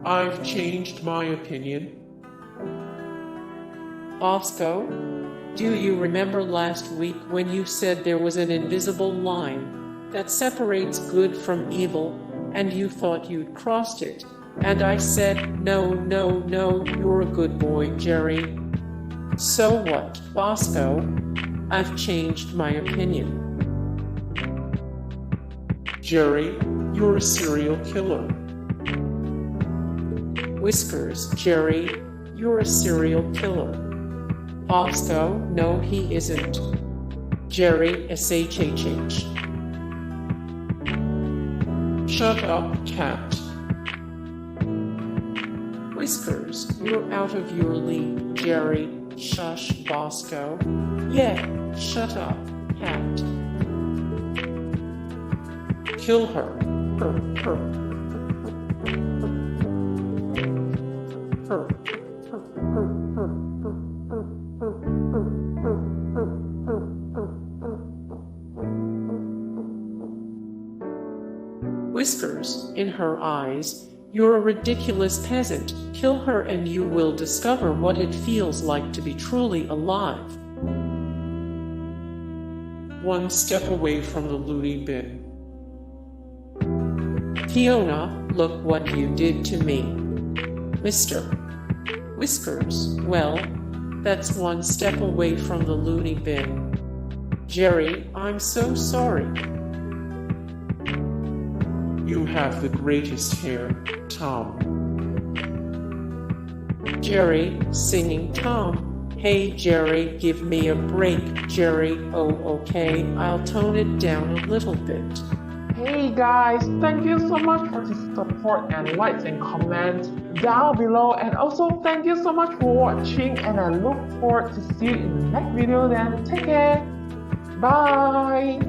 I've changed my opinion. Bosco, do you remember last week when you said there was an invisible line that separates good from evil, and you thought you'd crossed it? And I said, no, you're a good boy, Jerry. So what, Bosco? I've changed my opinion. Jerry, you're a serial killer. Whiskers, Jerry, you're a serial killer. Bosco, no he isn't. Jerry, SHHH. Shut up, cat. Whiskers, you're out of your league, Jerry. Shush, Bosco. Yeah, shut up, cat. Kill her. Whiskers, in her eyes, you're a ridiculous peasant. Kill her and you will discover what it feels like to be truly alive. One step away from the Looney bin. Fiona, look what you did to me. Mr. Whiskers, well, that's one step away from the Looney bin. Jerry, I'm so sorry. You have the greatest hair, Tom. Jerry, singing Tom. Hey Jerry, give me a break, Jerry. Oh, okay, I'll tone it down a little bit. Hey guys, thank you so much for the support and likes and comments down below, and also thank you so much for watching, and I look forward to see you in the next video. Then take care, bye.